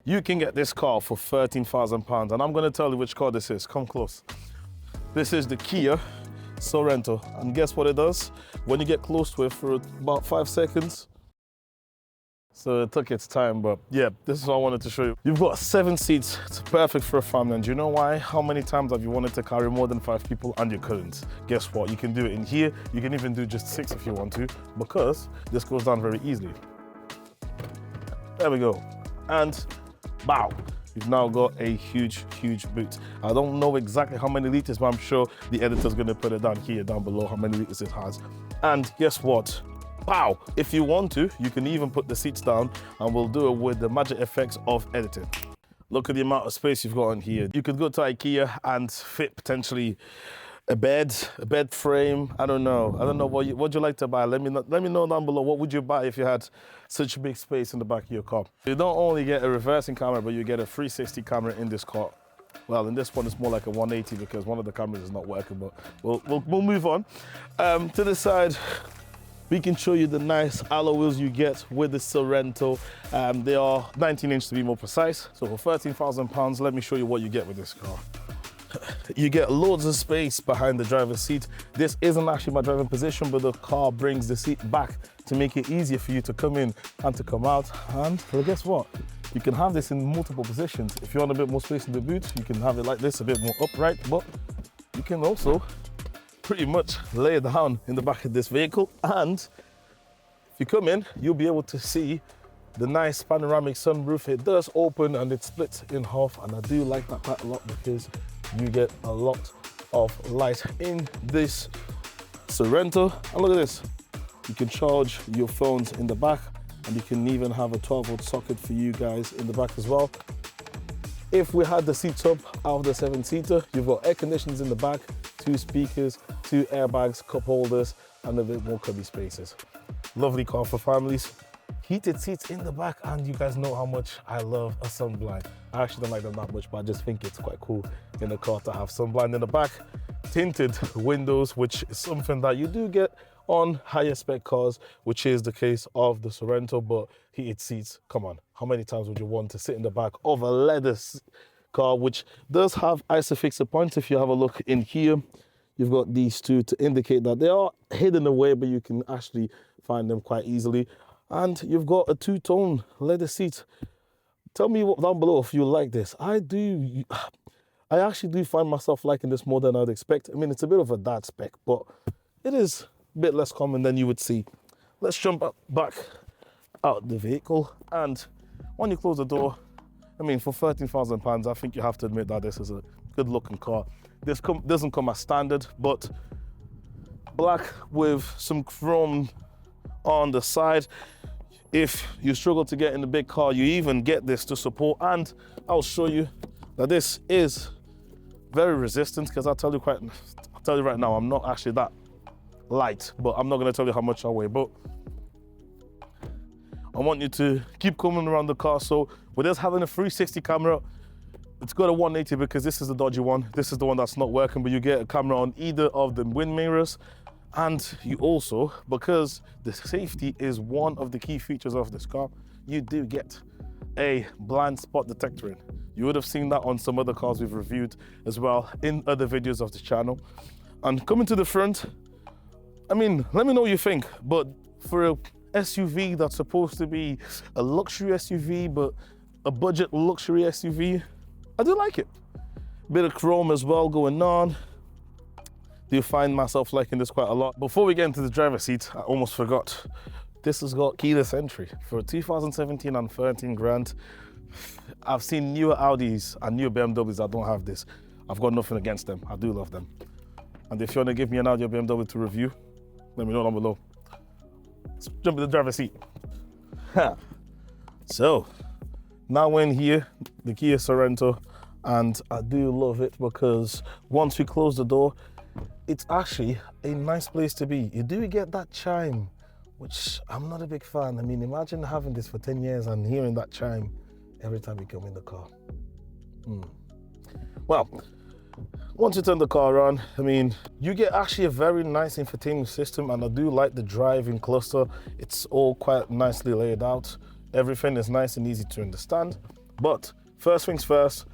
You can get this car for £13,000, and I'm going to tell you which car this is. Come close. This is the Kia Sorento, and guess what it does? When you get close to it for about 5 seconds, so it took its time, but yeah, this is what I wanted to show you. You've got 7 seats, it's perfect for a family, and do you know why? How many times have you wanted to carry more than 5 people and you couldn't? Guess what? You can do it in here. You can even do just 6 if you want to, because this goes down very easily. There we go. And wow, you've now got a huge boot. I don't know exactly how many liters, but I'm sure the editor's gonna put it down here, down below, how many liters it has. And guess what? Wow, if you want to, you can even put the seats down, and we'll do it with the magic effects of editing. Look at the amount of space you've got on here. You could go to IKEA and fit potentially a bed frame. I don't know what would you like to buy. Let me know down below. What would you buy if you had such a big space in the back of your car? You don't only get a reversing camera, but you get a 360 camera in this car. Well, in this one, it's more like a 180 because one of the cameras is not working, but we'll move on. To the side, we can show you the nice alloy wheels you get with the Sorento. They are 19-inch to be more precise. So for £13,000, let me show you what you get with this car. You get loads of space behind the driver's seat. This isn't actually my driving position, but the car brings the seat back to make it easier for you to come in and to come out. And well, guess what? You can have this in multiple positions. If you want a bit more space in the boot, you can have it like this, a bit more upright, but you can also pretty much lay it down in the back of this vehicle. And if you come in, you'll be able to see the nice panoramic sunroof. It does open and it splits in half, and I do like that quite a lot because you get a lot of light in this Sorento. And look at this, you can charge your phones in the back, and you can even have a 12-volt socket for you guys in the back as well. If we had the seats up out of the 7-seater, you've got air conditioners in the back, 2 speakers, 2 airbags, cup holders, and a bit more cubby spaces. Lovely car for families. Heated seats in the back, and you guys know how much I love a sunblind. I actually don't like them that much, but I just think it's quite cool in a car to have sunblind in the back. Tinted windows, which is something that you do get on higher spec cars, which is the case of the Sorento, but heated seats, come on. How many times would you want to sit in the back of a leather car, which does have isofixer points? If you have a look in here, you've got these 2 to indicate that they are hidden away, but you can actually find them quite easily. And you've got a 2-tone leather seat. Tell me down below if you like this. I actually do find myself liking this more than I'd expect. I mean, it's a bit of a dad spec, but it is a bit less common than you would see. Let's jump back out the vehicle. And when you close the door, I mean, for £13,000, I think you have to admit that this is a good looking car. This doesn't come as standard, but black with some chrome on the side. If you struggle to get in the big car, you even get this to support. And I'll show you that this is very resistant, because I'll tell you right now, I'm not actually that light, but I'm not going to tell you how much I weigh. But I want you to keep coming around the car. So with us having a 360 camera, it's got a 180 because this is the dodgy one. This is the one that's not working, but you get a camera on either of the wind mirrors. And you also, because the safety is one of the key features of this car, you do get a blind spot detector in. You would have seen that on some other cars we've reviewed as well in other videos of the channel. And coming to the front, I mean, let me know what you think, but for a SUV that's supposed to be a luxury SUV, but a budget luxury SUV, I do like it. Bit of chrome as well going on. Do find myself liking this quite a lot. Before we get into the driver's seat, I almost forgot. This has got keyless entry. For 2017 and 13 grand, I've seen newer Audis and newer BMWs that don't have this. I've got nothing against them. I do love them. And if you want to give me an Audi or BMW to review, let me know down below. Let's jump in the driver's seat. So, now we're in here, the Kia Sorento, and I do love it because once we close the door, it's actually a nice place to be. You do get that chime, which I'm not a big fan. I mean, imagine having this for 10 years and hearing that chime every time you come in the car. Well, once you turn the car on, I mean, you get actually a very nice infotainment system, and I do like the driving cluster. It's all quite nicely laid out. Everything is nice and easy to understand. But first things first,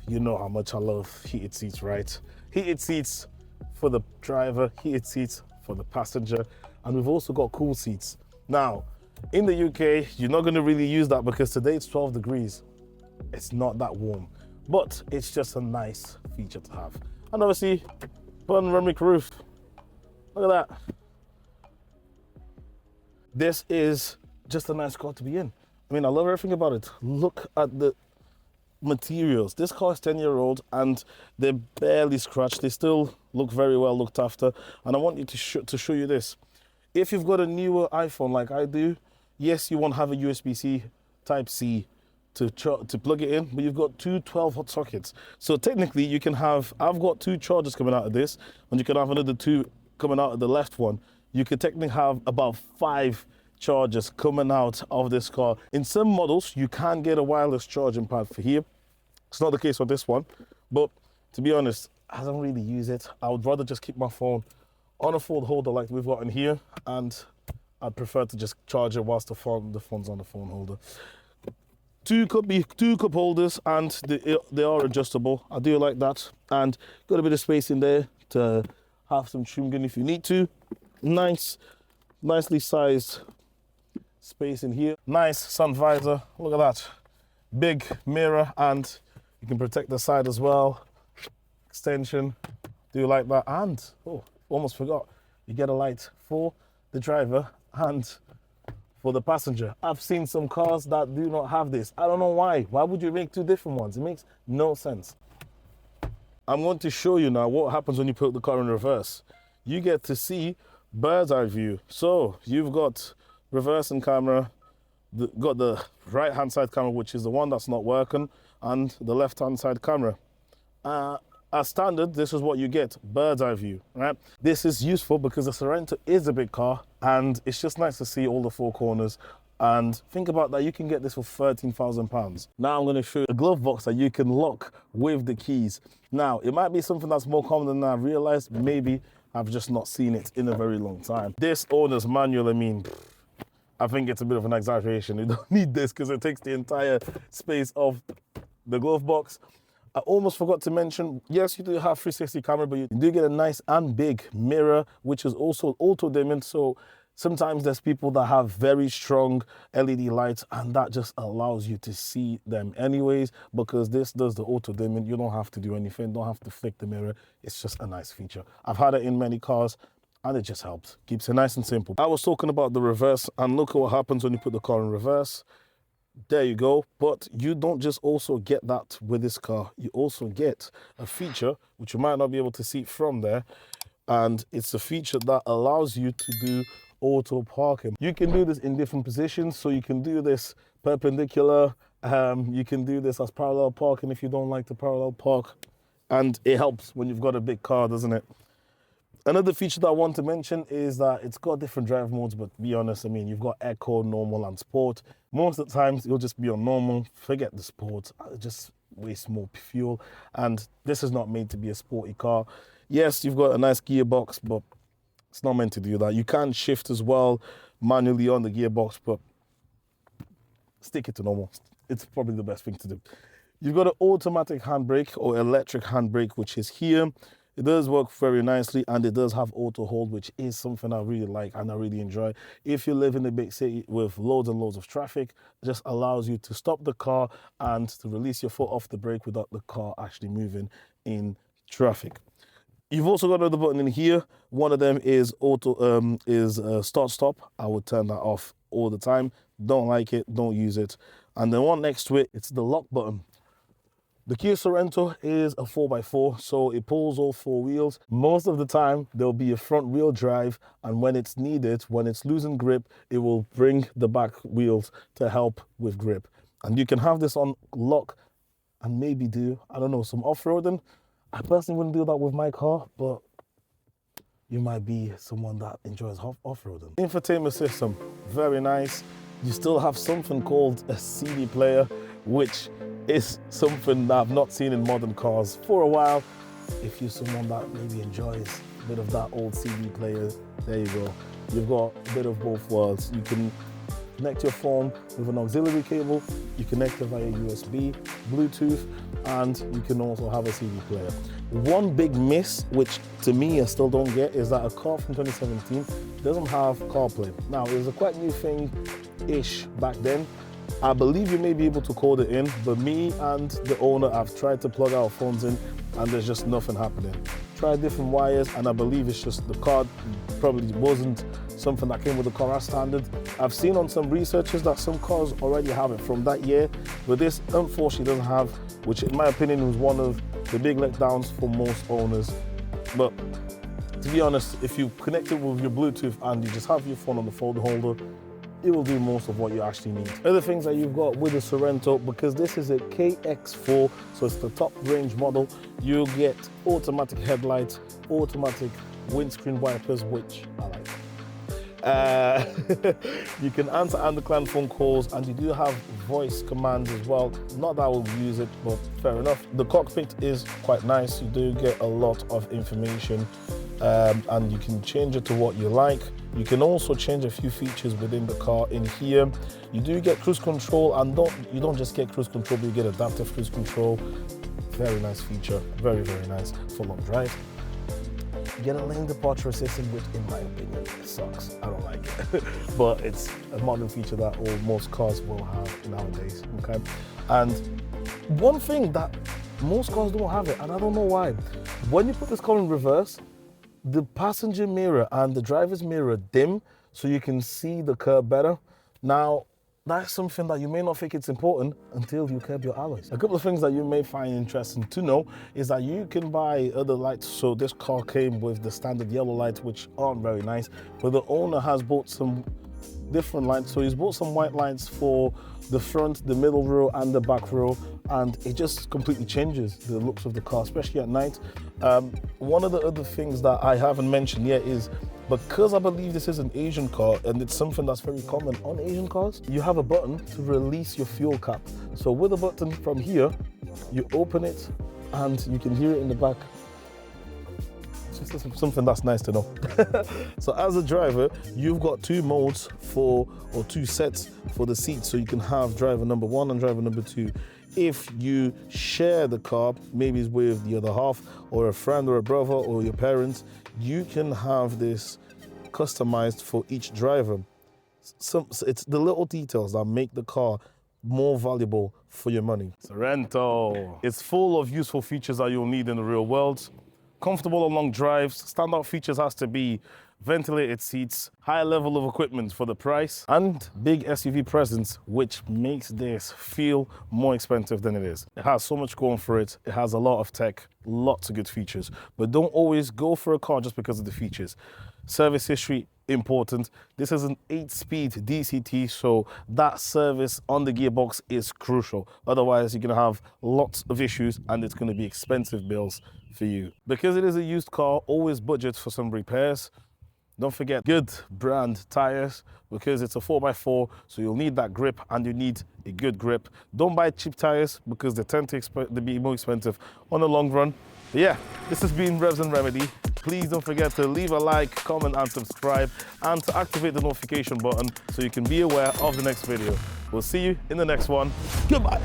you know how much I love heated seats, right? Heated seats for the driver, heated seats for the passenger, and we've also got cool seats. Now, in the UK, you're not gonna really use that because today it's 12 degrees. It's not that warm, but it's just a nice feature to have. And obviously, panoramic roof. Look at that. This is just a nice car to be in. I mean, I love everything about it. Look at the materials. This car is 10-year-old and they're barely scratched. They still look very well looked after. And I want you to show you this. If you've got a newer iPhone like I do, yes, you won't have a USB-C Type-C to plug it in, but you've got two 12-volt sockets. So technically you can have, I've got two chargers coming out of this, and you can have another two coming out of the left one. You could technically have about 5 chargers coming out of this car. In some models, you can get a wireless charging pad for here. It's not the case on this one, but to be honest, I don't really use it. I would rather just keep my phone on a phone holder like we've got in here, and I'd prefer to just charge it whilst the phone's on the phone holder. Two cup holders, and they are adjustable. I do like that, and got a bit of space in there to have some chewing gum if you need to. Nicely sized space in here. Nice sun visor. Look at that. Big mirror, and you can protect the side as well. Extension. Do you like that? And almost forgot, you get a light for the driver and for the passenger. I've seen some cars that do not have this. I don't know why. Why would you make two different ones? It makes no sense. I'm going to show you now what happens when you put the car in reverse. You get to see bird's eye view. So you've got reversing camera, got the right hand side camera, which is the one that's not working, and the left hand side camera. As standard, this is what you get, bird's eye view, right? This is useful because the Sorento is a big car, and it's just nice to see all the 4 corners. And think about that, you can get this for £13,000. Now I'm gonna show you a glove box that you can lock with the keys. Now, it might be something that's more common than I realized. Maybe I've just not seen it in a very long time. This owner's manual, I mean, I think it's a bit of an exaggeration. You don't need this because it takes the entire space of the glove box. I almost forgot to mention, yes, you do have 360 camera, but you do get a nice and big mirror, which is also auto-dimming. So sometimes there's people that have very strong LED lights, and that just allows you to see them anyways, because this does the auto-dimming. You don't have to do anything, don't have to flick the mirror. It's just a nice feature. I've had it in many cars, and it just helps. Keeps it nice and simple. I was talking about the reverse, and look at what happens when you put the car in reverse. There you go. But you don't just also get that with this car. You also get a feature, which you might not be able to see from there, and it's a feature that allows you to do auto parking. You can do this in different positions, so you can do this perpendicular, you can do this as parallel parking if you don't like to parallel park, and it helps when you've got a big car, doesn't it? Another feature that I want to mention is that it's got different drive modes, but to be honest, I mean, you've got Eco, Normal, and Sport. Most of the times, you'll just be on Normal, forget the Sport, just waste more fuel, and this is not made to be a sporty car. Yes, you've got a nice gearbox, but it's not meant to do that. You can shift as well manually on the gearbox, but stick it to Normal. It's probably the best thing to do. You've got an automatic handbrake or electric handbrake, which is here. It does work very nicely, and it does have auto hold, which is something I really like and I really enjoy. If you live in a big city with loads and loads of traffic, it just allows you to stop the car and to release your foot off the brake without the car actually moving in traffic. You've also got another button in here. One of them is start stop. I would turn that off all the time. Don't like it, don't use it. And the one next to it, it's the lock button. The Kia Sorento is a 4x4, so it pulls all 4 wheels. Most of the time, there'll be a front wheel drive, and when it's needed, when it's losing grip, it will bring the back wheels to help with grip. And you can have this on lock and maybe do, I don't know, some off-roading. I personally wouldn't do that with my car, but you might be someone that enjoys off-roading. Infotainment system, very nice. You still have something called a CD player, which is something that I've not seen in modern cars for a while. If you're someone that maybe enjoys a bit of that old CD player, there you go. You've got a bit of both worlds. You can connect your phone with an auxiliary cable, you connect it via USB, Bluetooth, and you can also have a CD player. One big miss, which to me I still don't get, is that a car from 2017 doesn't have CarPlay. Now, it was a quite new thing-ish back then. I believe you may be able to code it in, but me and the owner have tried to plug our phones in and there's just nothing happening. Tried different wires and I believe it's just the card probably wasn't something that came with the car as standard. I've seen on some researches that some cars already have it from that year, but this unfortunately doesn't have, which in my opinion was one of the big letdowns for most owners. But to be honest, if you connect it with your Bluetooth and you just have your phone on the phone holder, it will do most of what you actually need. Other things that you've got with the Sorento, because this is a KX4, so it's the top range model, you'll get automatic headlights, automatic windscreen wipers, which I like. You can answer and decline phone calls, and you do have voice commands as well. Not that I will use it, but fair enough. The cockpit is quite nice. You do get a lot of information, and you can change it to what you like. You can also change a few features within the car in here. You do get cruise control, and you don't just get cruise control, but you get adaptive cruise control. Very nice feature, very, very nice for long drive. You get a lane departure assistant, which in my opinion, it sucks. I don't like it, but it's a modern feature that most cars will have nowadays, okay? And one thing that most cars don't have it, and I don't know why, when you put this car in reverse, the passenger mirror and the driver's mirror dim so you can see the curb better. Now, that's something that you may not think it's important until you curb your alloys. A couple of things that you may find interesting to know is that you can buy other lights. So this car came with the standard yellow lights, which aren't very nice, but the owner has bought some different lights. So he's bought some white lights for the front, the middle row, and the back row, and it just completely changes the looks of the car, especially at night. One of the other things that I haven't mentioned yet is, because I believe this is an Asian car and it's something that's very common on Asian cars, you have a button to release your fuel cap. So with a button from here, you open it and you can hear it in the back. It's just something that's nice to know. So as a driver, you've got two modes or two sets for the seats. So you can have driver number 1 and driver number 2. If you share the car, maybe it's with the other half or a friend or a brother or your parents, you can have this customized for each driver. So it's the little details that make the car more valuable for your money. Sorento. It's full of useful features that you'll need in the real world. Comfortable on long drives. Standout features has to be ventilated seats, high level of equipment for the price, and big SUV presence, which makes this feel more expensive than it is. It has so much going for it. It has a lot of tech, lots of good features, but don't always go for a car just because of the features. Service history, important. This is an 8-speed DCT, so that service on the gearbox is crucial. Otherwise, you're gonna have lots of issues and it's gonna be expensive bills for you. Because it is a used car, always budget for some repairs. Don't forget good brand tires, because it's a 4x4, so you'll need that grip and you need a good grip. Don't buy cheap tires because they tend to be more expensive on the long run. But yeah, this has been Revs and Remedy. Please don't forget to leave a like, comment and subscribe, and to activate the notification button so you can be aware of the next video. We'll see you in the next one. Goodbye.